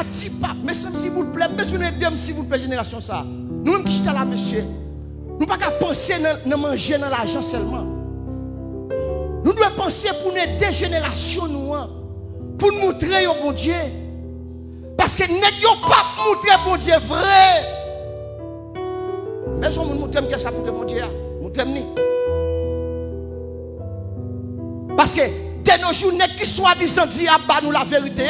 petit pape, mais s'il vous plaît, besoin d'aide s'il vous plaît, génération ça. Nous-mêmes qui sommes là, monsieur, nous ne pouvons pas penser à manger dans l'argent seulement. Nous devons penser pour nous aider générations, pour nous montrer au bon Dieu. Parce que nous n'avons pas montré au bon Dieu vrai. Mais je vous montre que ça pour mon Dieu. Parce que dès nos jours, nous qui soi-disant dit à nous la vérité.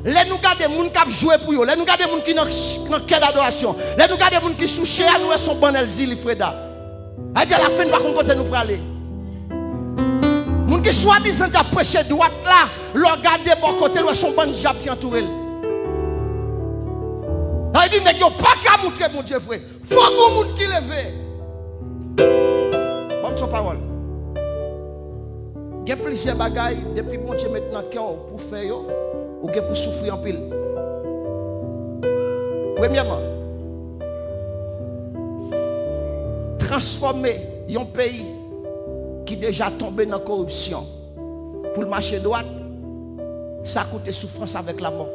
Les nous gardons les gens qui jouent pour eux. Les nous gardons les gens qui ont un cœur d'adoration. Les nous gardons les gens qui souchent à nous et sont bons zili Freda. À dire la fin, nous ne pouvons pas aller. Les gens qui soi-disant prêcher droite là, leur garder bon côté, ils sont bons diables qui entourent. Ça veut dire qu'ils n'ont pas qu'à montrer mon Dieu frère. Il faut que les gens qui lèvent. Bonne son parole. Il y a plusieurs bagailles depuis mon Dieu maintenant pour faire ou pour souffrir en pile. Premièrement, transformer un pays qui est déjà tombé dans la corruption pour le marché droit, ça coûte souffrance avec la mort.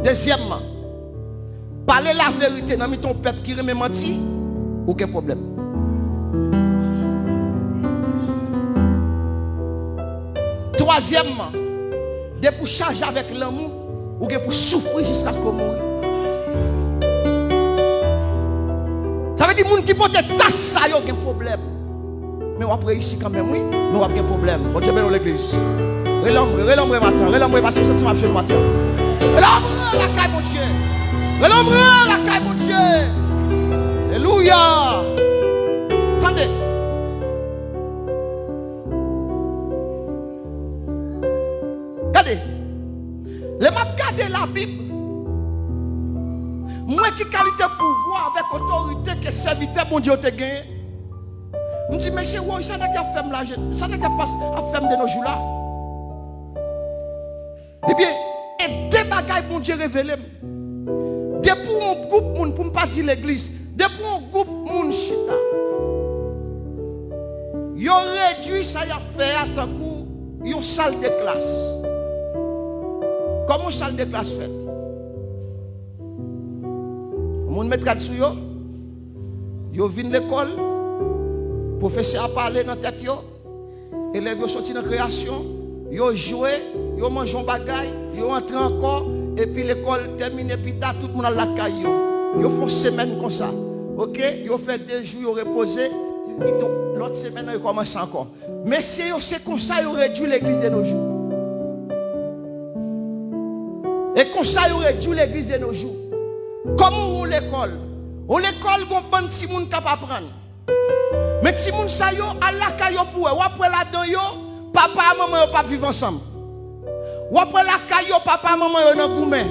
Deuxièmement, parler la vérité dans ton peuple qui remet menti, aucun problème. Troisièmement, de pour charger avec l'amour ou pour souffrir jusqu'à ce qu'on mourit. Ça veut dire que les gens qui portent des tasses, ça y a aucun problème. Mais après ici quand même, oui, mais on a un problème. On est dans l'église. Relambre matin, relambre parce que c'est le matin. Relambre la caille mon Dieu. Relambre la caille mon Dieu. Alléluia. Attendez. Regardez. Les m'a regardé la Bible. Moi qui qualité pouvoir avec autorité que serviteur bon Dieu te gagné. Je me dis mais c'est où ça n'a qu'à faire là, ça n'a qu'à pas à faire de nos jours là. Eh bien, et des bagailles bon Dieu révélé. Des pour un groupe moun pour ne pas dire l'église, des pour un groupe moun chita. Yo réduit ça y a fait à tant coup une salle de classe. Comment une salle de classe fait? Moun met gade sou yo. Yo vinn l'école. Professeur a parlé dans tête yo. Élèves yo sorti dans création, yo joué, yo mangé un bagay, yo entré encore et puis l'école terminée puis tout le monde à la caille yo font semaine comme ça. OK, yo fait 2 jours yo reposé, l'autre semaine yo commence encore. Mais c'est comme ça yo réduit l'église de nos jours. Et comme ça yo réduit l'église de nos jours. Comment on l'école? On l'école bon ban si moun capable apprendre. Mais si moun sa yo à la caille pour ou après la dedans yo, papa et maman yo pas vivre ensemble. Ou après la caille yo papa et maman yo dans goumé.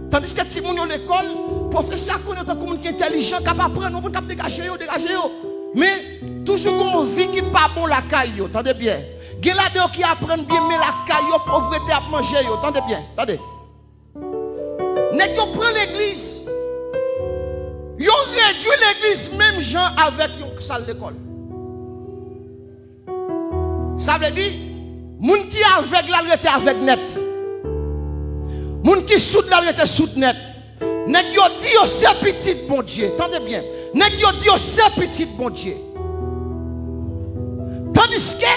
Tandis que si moun yo l'école, professeur connaît tant comme qui intelligent capable apprendre, on peut dégager yo. Mais toujours qu'on vie qui pas bon la caille yo, attendez bien. Gen la dedans qui apprennent bien mais la caille yo pauvreté à manger yo, attendez bien, attendez. Nèg yo prend l'église. Yo réduit l'église même gens avec une salle d'école. Ça veut dire, moun qui avec la rete avec net. Moun qui soude la rete soude net. Nèg yo dit yo c'est petit bon Dieu. Attendez bien. Nèg yo dit yo c'est petit bon Dieu. Tandis que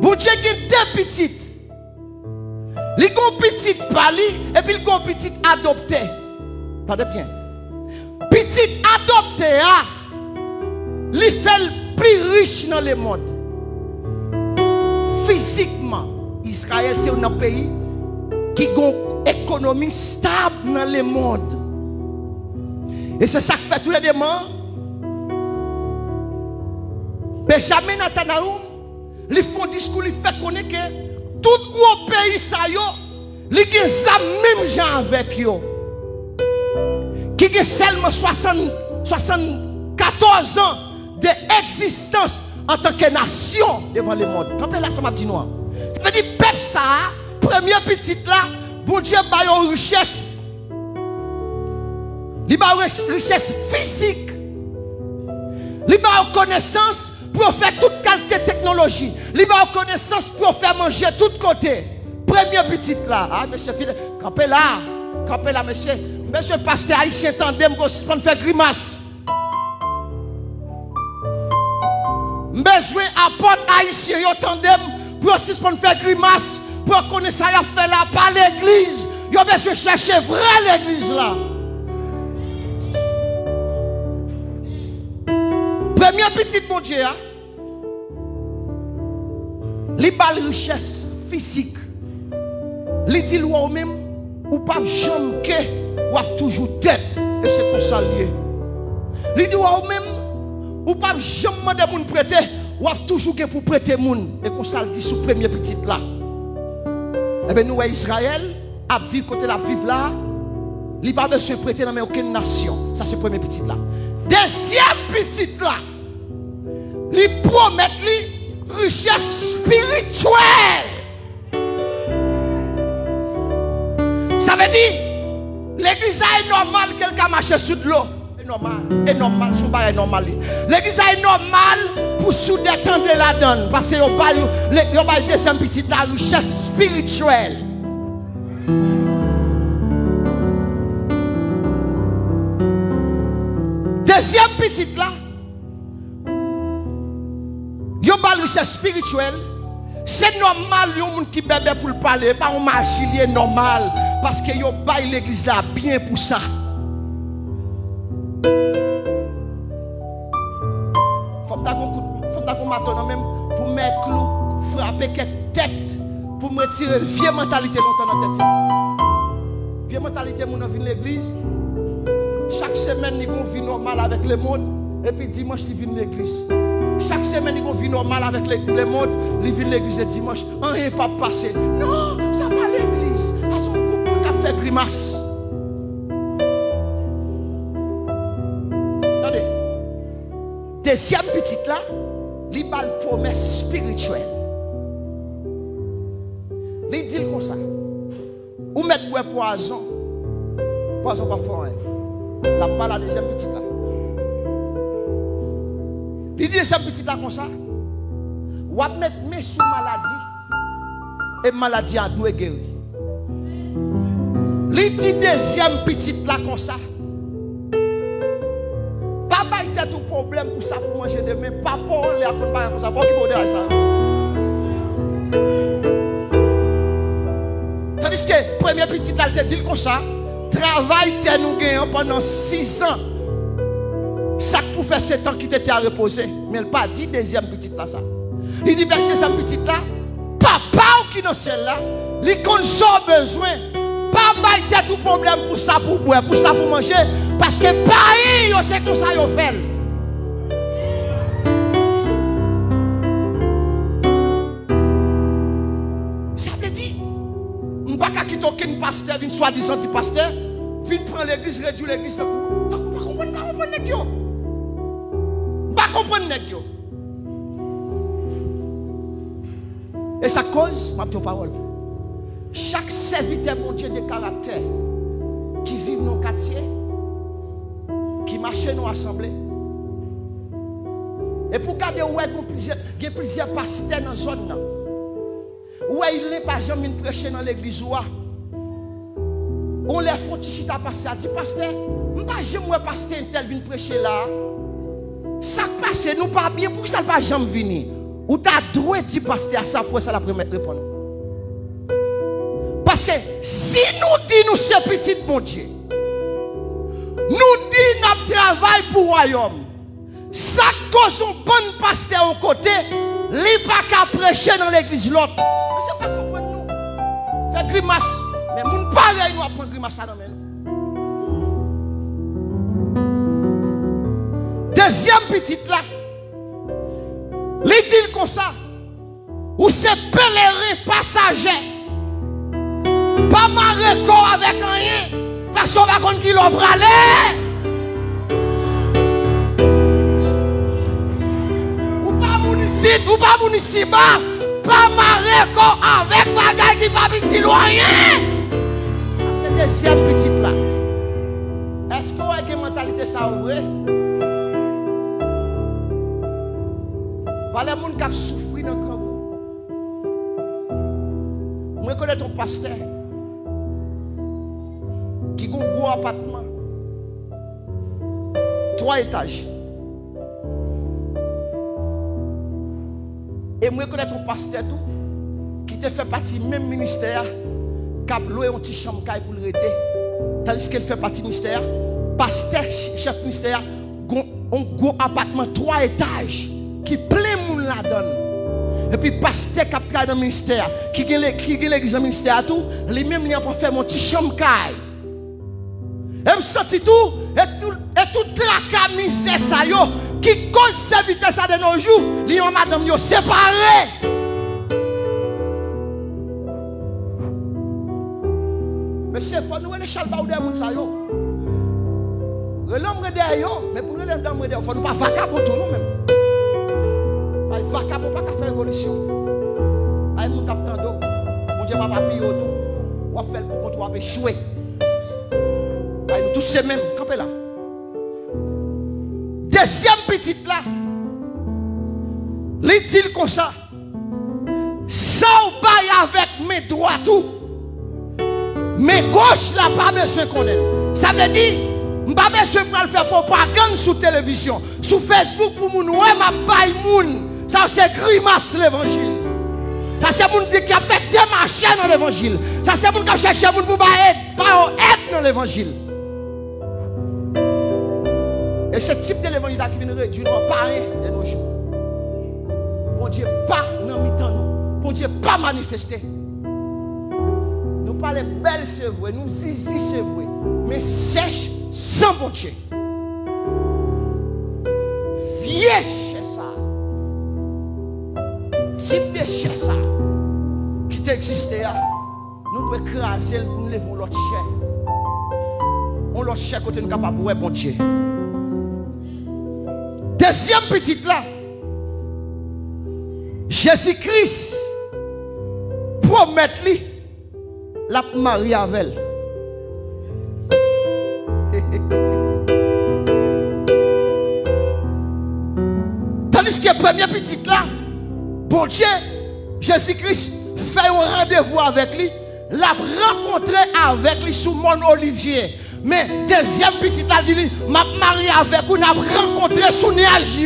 bon Dieu gen deux petites. Li gon petite pali et puis li gon petite adopté. Attendez bien. Petite adopté a li fait le plus riche dans le monde. Physiquement, Israël c'est un pays qui a une économie stable dans le monde. Et c'est ça qui fait tous les démons. Benjamin Netanyahu, ils font discours, ils font connaître que tout gros pays ça yo, ils ont même gens avec eux. Qui ont seulement 74 ans d'existence en tant que nation devant le monde. Quand là, ça m'a dit noir. Ça veut dire, peuple ça, première petite là, bon Dieu, il y a une richesse. Il y a une richesse physique. Il y a une connaissance pour faire toute qualité de technologie. Il y a une connaissance pour faire manger de tous côtés. Premier petit là. Ah, monsieur Fidel, campez là, monsieur. Monsieur pasteur haïtien, tandem, vous suspend faire grimace. Besoin apporte haïtien, yo tandem, pour suspend faire grimace, pour connaître ça, y a fait là, par l'église. Yo besoin chercher vrai l'église là. Premier petit mon Dieu, li bal richesse physique. Li dit ou même ou pas jamais que ou a toujours tête et c'est pour ça lié. Li dit ou même ou pas jamais demander moun prêter ou a toujours que pour prêter moun et comme ça le dit sous premier petit là. Eh ben nous Israël a vivre côté la vivre là, li pas besoin prêter dans aucune nation. Ça c'est premier petit là. Deuxième petit là. Li promet li richesse spirituelle. Ça veut dire l'église est normal quelqu'un marche sur de l'eau. C'est normal, son bail est normal. L'église est normal pour souder tendre la donne parce que on parle deuxième petit la richesse spirituelle. Deuxième petit là, yo parle richesse spirituelle. C'est normal, yon moun qui bébé pour le parler, pas un marchilier normal, parce que yo bail l'église là bien pour ça. Faut d'accord maintenant même pour mettre clou, frapper quelques têtes, pour me retirer vieille mentalité longtemps dans tête. Vieille mentalité moun vient l'église. Chaque semaine ils vont vivre normal avec le monde et puis dimanche ils viennent l'église. Chaque semaine, ils vont vivre normal avec le monde. Ils viennent l'église le dimanche. Rien pas passé. Non, ça va l'église. À son groupe, on a fait grimace. Attendez. Deuxième petite là, il a une promesse spirituelle. Il dit comme ça. Ou mettre poison. Poison pas fort. La balle la deuxième petite là. Il dit ça petit là comme ça. Ou va mettre mes sous maladie. Et maladie a doué guéri. Il dit deuxième petit là comme ça. Papa il a tout problème pour ça pour manger demain. Papa on les accompagne pour ça. Pour qui peut dire ça? Tandis que premier petit là il te dit comme ça. Travail t'es nous gagnons pendant 6 ans. Ça pour faire 7 ans qui t'était à reposer. Mais elle pas dit deuxième petite là ça. Il dit deuxième petite là. Papa ou qui dans celle-là. Il compte son besoin. Papa il a tout problème pour ça pour boire, pour ça pour manger. Parce que Paris, c'est comme ça qu'il fait. Ça veut dire, je ne vais pas quitter aucun pasteur, une soi-disant pasteur, viens prendre l'église, réduire l'église. Tu ne comprends pas, pas comprendre nèg yo. Et ça cause ma parole. Chaque serviteur mon Dieu de caractère qui vit dans nos quartiers, qui marche dans l'assemblée. Et pour garder où il y a plusieurs pasteurs dans la zone. Où il n'est pas jamais prêcher dans l'église. On les font ici à pasteur. Dit pasteur, je ne vais pas jamais pasteur tel vient prêcher là. Ça passe, nous pas bien, pour ça ne va jamais venir. Ou tu as droit de pasteur ça pour ça la première réponse. Parce que si nous disons nous c'est petit mon Dieu, nous disons notre travail pour le royaume, ça cause un bon pasteur au côté, il n'est pas qu'à prêcher dans l'église l'autre. Mais c'est pas comprendre nous. Fait grimace. Mais mon pareil nous apprend grimace à nous. Deuxième petite là, il dit comme ça, ou c'est pèlerin passager, pas marrer corps avec rien, parce qu'on va contre qui l'on bralé. Ou pas municipal, pas marrer corps avec bagaille qui pas petit loin. C'est deuxième petite là. Est-ce qu'on a une mentalité ça vrai? Voilà les gens qui souffrent dans le grand. Moi, Moi, je connais ton pasteur qui a un gros appartement. 3 étages. Et moi, je connais ton pasteur tout, qui te fait partie du même ministère, qui a loué un petit chambre pour le rester. Tandis qu'elle fait partie du ministère, pasteur, chef ministère, un gros appartement 3 étages, qui plein de monde la donne. Et puis, pasteur qui a travaillé dans le ministère, qui a l'église dans le ministère, tout, lui-même, il a fait mon petit chambre. Et me senti tout, et tout tracas misère ça yo, qui cause cette vitesse de nos jours, li yon madame yo séparé. Monsieur, il faut nous aller chalba ou des moun sa yo. L'homme de yo, mais pour nous les dames de yo, faut nous pas vacabon tout nous même. Ay vacabon pas faire révolution. Ay moun kap tando, mon Dieu papa pi yo tout, ou faire pour qu'on soit échoué. Nous tous ces mêmes, campez là. Deuxième petite là, il dit comme ça, ça ou pas avec mes droits tout, mes gauches là pas besoin qu'on ait. Ça veut dire, je pas besoin pour faire propagande sur télévision, sur Facebook pour moun ouais ma baille moun. Ça c'est grimace l'évangile. Ça c'est moun qui a fait démarcher dans l'évangile. Ça c'est moun qui a cherché moun pour pas être dans l'évangile. Et ce type de l'évangile qui vient réduire nos parents de nos jours. Bon Dieu, pas dans mi-temps nous. Bon Dieu, pas manifester. Nous parlons belle, c'est vrai. Nous zizi, c'est vrai. Mais sèche sans bon Dieu. Vieux chez ça. Type de chez ça. Qui t'existe là. Nous devons écraser pour nous lever l'autre chair. On l'autre chair côté nous capable de voir bon Dieu. Deuxième petite là, Jésus-Christ promet lui la marier avec elle. Tandis que première petite là, bon Dieu, Jésus-Christ fait un rendez-vous avec lui, l'a rencontré avec lui sous mon olivier. Mais deuxième petite là dit, m'a marié avec vous, n'a rencontré sous nuage.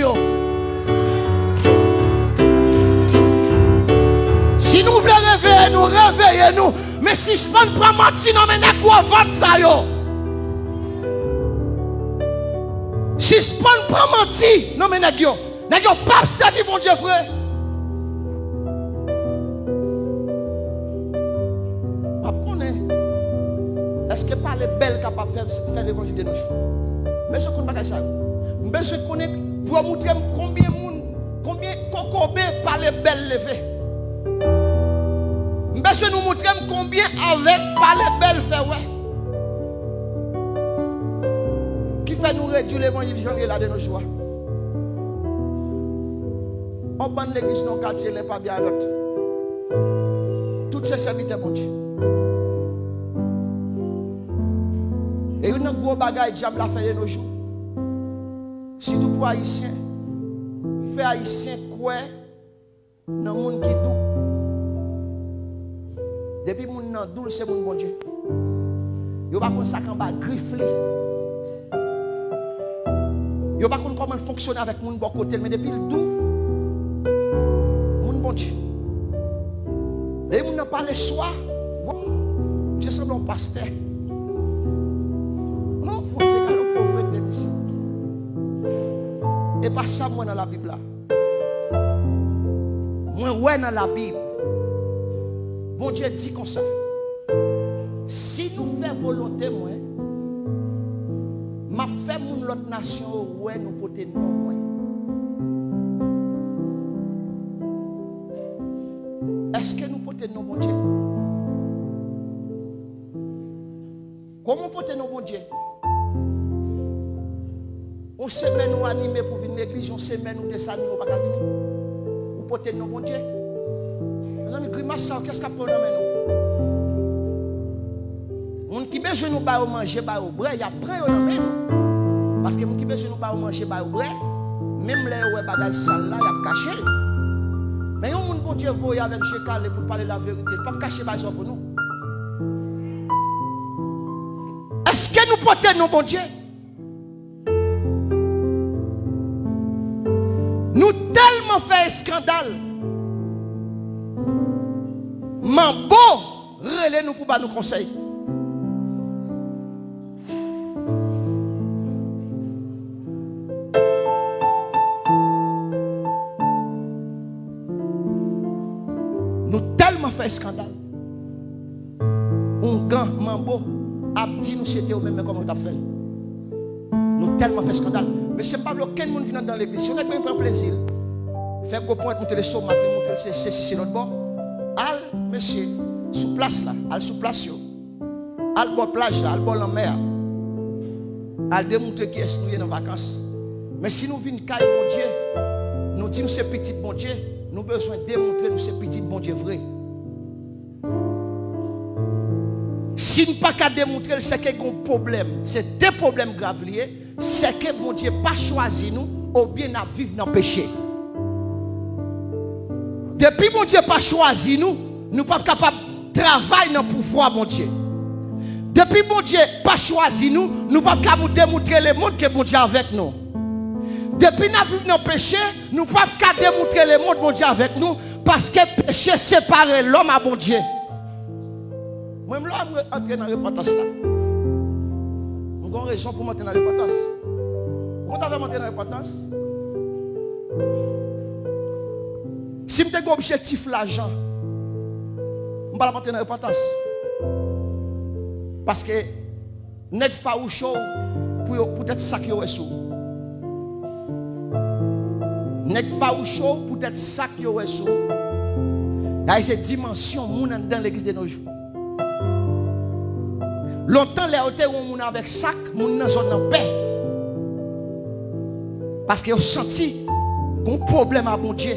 Si nous voulons réveiller nous, réveillez-nous. Mais si je prends pas mentir, non mais n'est quoi vendre ça yo. Si je prends pas mentir, non mais n'est pas servi mon Dieu frère. Est-ce que par les belles capables de faire l'évangile de nos jours? Mais je ne connais pas ça. Mais je connais pour montrer combien cocobé par les belles levées. Mais je nous montrer combien avec par les belles fait ouais. Qui fait nous réduire l'évangile là de nos jours? On bande l'église dans le quartier, n'est pas bien à l'autre. Toutes ces serviteurs, mon Dieu. Et il y a un gros bagage que diable a fait de nos jours. Surtout pour les Haïtiens. Il fait Haïtiens quoi dans le monde qui est doux. Depuis que le monde est doux, c'est mon bon Dieu. Il n'y a pas de ça qui est grifflé. Il n'y a pas de comment fonctionner avec mon bon côté. Mais depuis le doux, mon bon Dieu. Et il n'a pas le soir. Je semble un pasteur. Et pas ça moi dans la Bible là. Moi ouais dans la Bible. Bon Dieu dit comme ça. Si nous faisons volonté moi, m'a fait mon l'autre nation ouais nous porter non moi. Est-ce que nous porter non bon Dieu? Comment porter non bon Dieu? On semaine nous animé pour venir à l'église, on semaine nous descendre pour pas venir. Ou porter nos bon Dieu. Mes amis, grimace ça, qu'est-ce qu'on prend nous? Mon qui besoin nous pas manger, pas au bras, il y a prend au nous. Parce que mon qui besoin nous pas manger, pas au bras, même les ouais bagage sale là, il a caché. Mais on bon Dieu voyait avec Jécal pour parler la vérité. Il ne peut pas cacher ça pour nous. Est-ce que nous portons nos bon Dieu? Nous tellement fait un scandale. Mambo, relais nous pour nous conseiller. Nous tellement fait un scandale. Un grand mambo a dit nous c'était au même comment on a fait. Nous tellement fait scandale. Mais c'est pas aucun monde vient dans l'église. Si on a bien pris plaisir, faire go point monter le stomac, monter c'est notre bord. Al monsieur sous place là, al sous place yo. Al bord plage là, al bord la mer. Al démontrer qui est nous dans vacances. Mais si nous venons caille bon Dieu, nous disons c'est petit bon Dieu, nous avons besoin de démontrer nous c'est petit bon Dieu vrai. Si nous pas qu'à démontrer c'est qu'il y a un problème, c'est des problèmes graves liés. C'est que mon Dieu n'a pas choisi nous ou bien nous vivre dans le péché. Depuis mon Dieu n'a pas choisi nous, nous ne sommes pas capables de travailler dans le pouvoir mon Dieu. Depuis mon Dieu n'a pas choisi nous, nous ne sommes pas capables de démontrer le monde que mon Dieu est avec nous. Depuis nous vivons dans le péché, nous ne sommes pas capables de démontrer le monde mon Dieu avec nous parce que le péché sépare l'homme à mon Dieu. Moi, je suis entré dans la repentance là. J'ai une raison pour monter dans la repentance. Comment tu vas monter dans la repentance? Si je suis un objectif l'argent, je ne vais pas monter dans la repentance. Parce que je suis faoucho pour être ça qui est sous. Je suis faoucho pour être ça qui est sous. Il y a cette dimension dans l'église de nos jours. Longtemps, les hôtels où on avec sac, on dans zone en paix. Parce qu'ils ont senti qu'on problème à bon Dieu.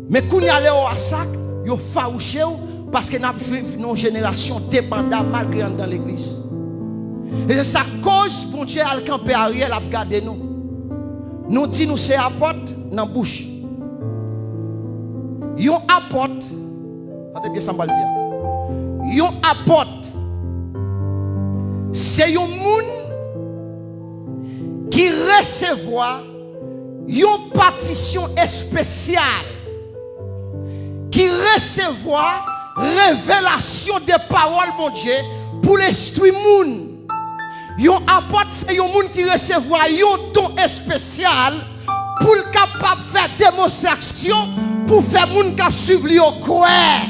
Mais quand ils allaient au sac, ils ont farouché parce que nous vivons une génération dépendante malgré dans l'église. Et c'est ça cause bon Dieu a campé Ariel a gardé nous. Nous disons nous c'est apporte dans la bouche. Yon apporte, attendez bien ça me dire. Yon apporte. C'est un monde qui recevoir une partition spéciale, qui recevoir révélation des paroles mon Dieu pour l'instruire monde. Yon apporte c'est un monde qui recevoir un don spécial pour le capable de faire démonstration pour faire monde qui suivre lui au croire.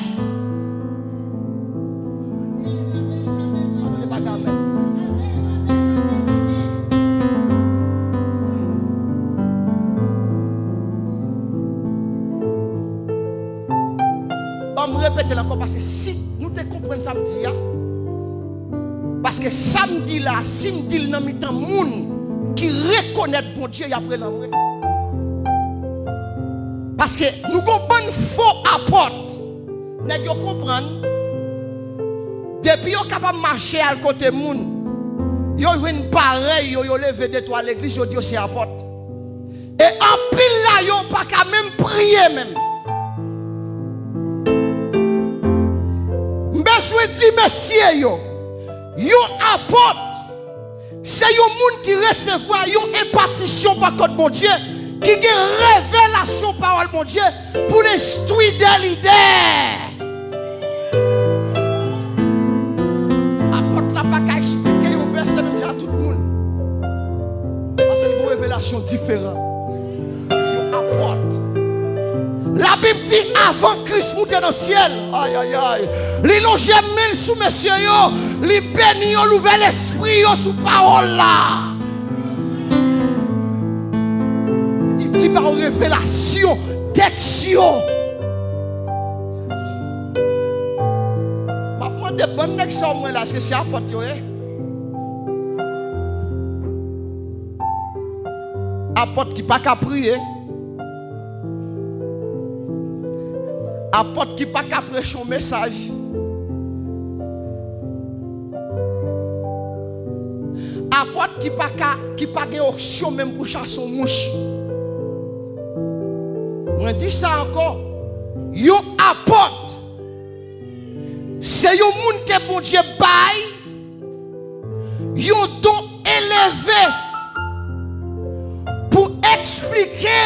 Je vais répéter encore parce que si nous te comprenons samedi, parce que samedi là, si nous disons dans le temps, monde qui reconnaît bon Dieu après l'amour. Parce que nous avons un faux apporte. Nous comprenons. Depuis nous sommes capables de marcher à côté de monde, nous avons pareil, nous avons levé des toits à l'église, nous avons dit c'est apporte. Et en pile là, nous n'avons pas qu'à même prier même. Je dis, messieurs, yo apporte, c'est un monde qui recevra une impartition par contre mon Dieu, qui a une révélation par mon Dieu pour l'instruire des leaders. Apporte n'a pas qu'à expliquer un verset même à tout le monde. Parce que c'est une révélation différente. Yo apporte. La Bible dit avant Christ monte dans le ciel. Aïe aïe aïe. Li longe mille sous messieurs yo, li béni yo, l'ouvert l'esprit yo sous parole là. Il par révélation, d'action. Ma prendre de bonnes actions moi là, parce que c'est apporte yo. Apporte qui pas qu'à prier. Apporte qui pas qu'à prêcher un message. Apporte qui pas qu'à option même pour chasser une mouche. Je dis ça encore. Yon apôtre, c'est un monde que bon Dieu baille, yon don élevé pour expliquer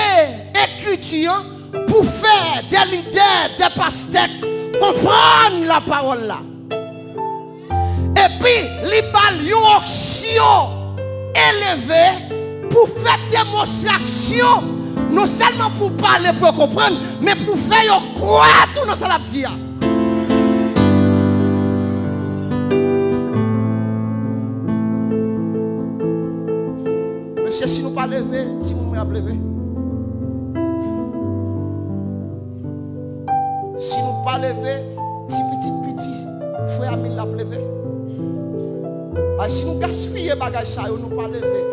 l'écriture, pour faire des leaders, des pasteurs comprendre la parole là. Et puis, les balles yon action élevée pour faire démonstration, non seulement pour parler, pour comprendre, mais pour faire croire tout dans ce qu'il dit. Monsieur, si nous ne pas lever, si nous ne pas lever, si nous ne pas lever, petit, frère Amine l'a levé. Si nous gaspillons les bagages, nous ne pas lever.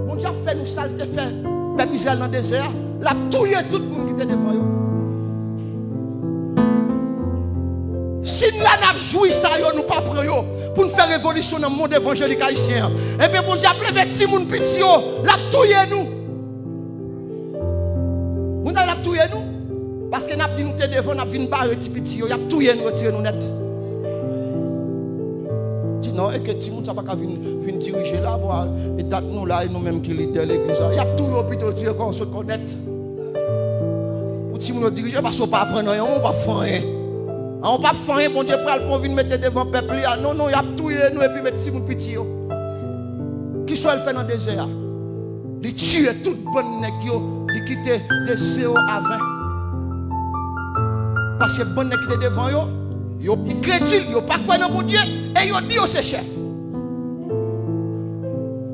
Mon Dieu fait nous saleté, fait peuple Israël dans le désert, la touille tout le monde qui était devant eux. Si nous avons joui ça, nous ne pas prendre pour nous faire révolution dans le monde évangélique haïtien. Et bien, mon Dieu a levé si moun petit, la touille nous. Nous avons touillé nous. Parce que nous avons dit nous devant, nous avons vu barrer petit petit, nous avons touillé nous, retiré nous net. Non, et que tout le monde n'a pas venir diriger là, et date nous là, et nous-mêmes qui leader l'église. Il y a tout l'hôpital qui se connaître. Pour tout le monde diriger, parce qu'on ne peut pas apprendre rien, on ne peut pas faire rien. On ne peut pas faire rien, bon Dieu, pour venir mettre devant le peuple. Non, il y a tout nous, et puis mettre tout le monde petit. Qui soit le fait dans le désert? Il tue tout le bon nèg, il quitte de 0 à 20. Parce que le bon nèg qui est devant eux, yo crédule, yo pas quoi dans mon Dieu et yo dit c'est chef.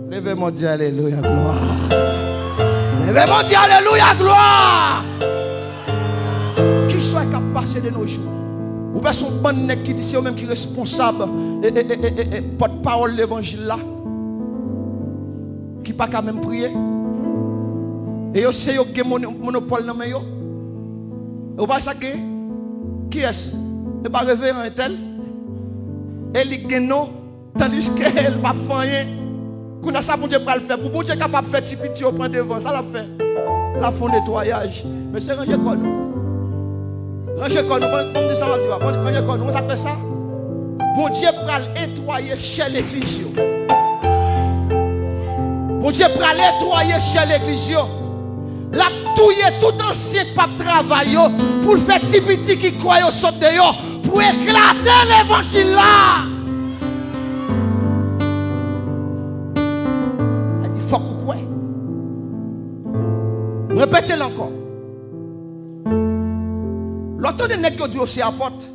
Levez-moi dire alléluia gloire. Levez-moi dire alléluia gloire. Qui soit capable de passer de nos jours. Ou bien son bon nèg qui dit c'est eux même qui est responsable et porte-parole de l'évangile là. Qui pas quand même prier. Et yo c'est yo qui monopole dans main yo. Ou pas ça qui est-ce? Et pas révérend un tel. Elle dit que non, tandis qu'elle ne va pas faire rien. Qu'on a ça pour Dieu pour le faire. Pour Dieu capable de faire petit petit au point devant, ça l'a fait. La fond nettoyage. Mais c'est ranger comme nous. Ranger comme nous, comme dit ça va dire. Ranger comme nous, ça fait ça. Bon Dieu pour nettoyer chez l'église. Bon Dieu pour nettoyer chez l'église. La touille tout ancien pape travail pour le faire petit petit qui croit au saut de yo pour éclater l'évangile là. Il faut qu'on croie. Répétez-le encore. L'autre de nègres dit aussi apporte.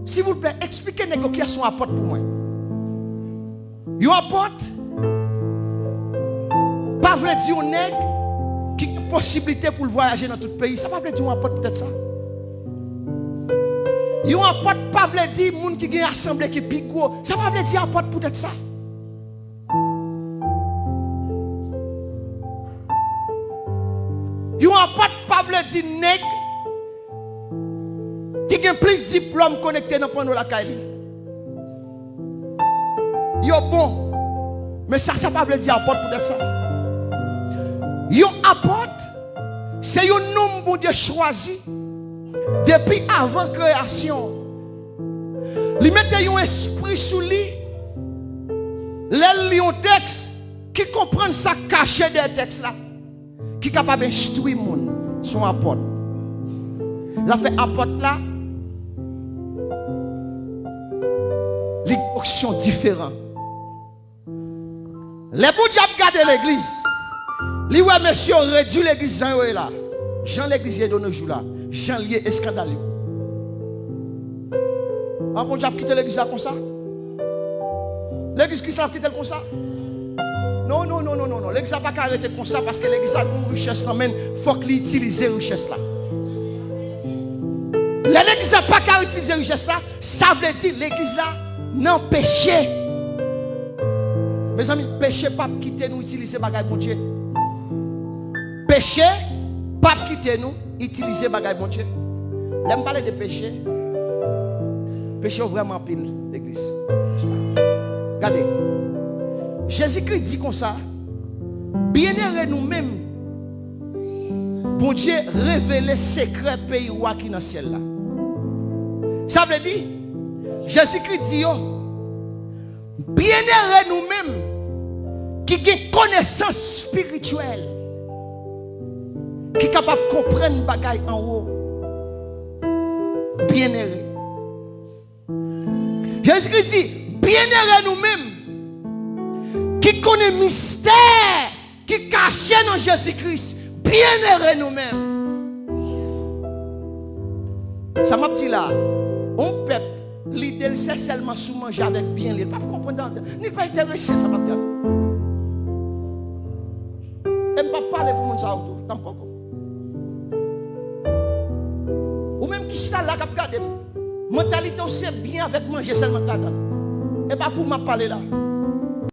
S'il vous plaît, expliquez nègres qui sont apporte pour moi. Yo apporte. Pas vrai dire nègre qui a une possibilité pour voyager dans tout le pays. Ça ne veut pas dire qu'on apporte peut-être ça. Yon apporte pas veut dire moun qui a assemblée qui est gros. Ça ne veut pas dire apporte peut-être ça. Yon apporte pas veut dire nèg qui a plus de diplômes connectés dans pendant la caille. Yo bon. Mais ça ne veut pas dire apporte peut-être ça. Yon apporte, c'est un nombre de choisi depuis avant création. Li mette un esprit sous lui, les un texte qui comprend ça caché des textes là, qui est capable d'instruire les gens, son apporte. La fait apporte là, les actions différentes. Les bons diables gardent l'église. Li ouais monsieur réduit l'église Jean là. Jean l'église de nos jours là. Jean lié scandaleux. Un bon diable quitter l'église comme ça. L'église qui l'a quitté comme ça. Non. L'église n'a pas arrêté comme ça parce que l'église a une richesse là, mais il faut qu'il utilise la richesse là. L'église n'a pas qu'à utiliser la richesse là, ça veut dire l'église là non péché. Mes amis, péché pas quitter nous utiliser bagaille pour Dieu. Péché, pas quitter nous, utiliser bagaille bon Dieu. L'aime parler de péché. Péché vraiment pile l'église. Regardez. Jésus-Christ dit comme ça. Bienheureux nous-mêmes Bon Dieu révélé secret pays roi qui dans le ciel là. Ça veut dire, Jésus-Christ dit, bienheureux nous-mêmes qui avons connaissance spirituelle, qui sont capables de comprendre les bagailles en haut. Bienheureux. Jésus-Christ dit, bienheureux nous-mêmes qui connaissent le mystère qui est caché dans Jésus-Christ. Bienheureux nous-mêmes. Ça m'a dit là, on peuple, l'idée c'est seulement sous manger avec bien, il ne pas comprendre, il pas intéressé, ça m'a dit. Il ne pas parler pour mon ça tampoco. Ou même qui est là, qui regarde, mentalité c'est bien avec manger seulement là. Et pas pour m'a parler là.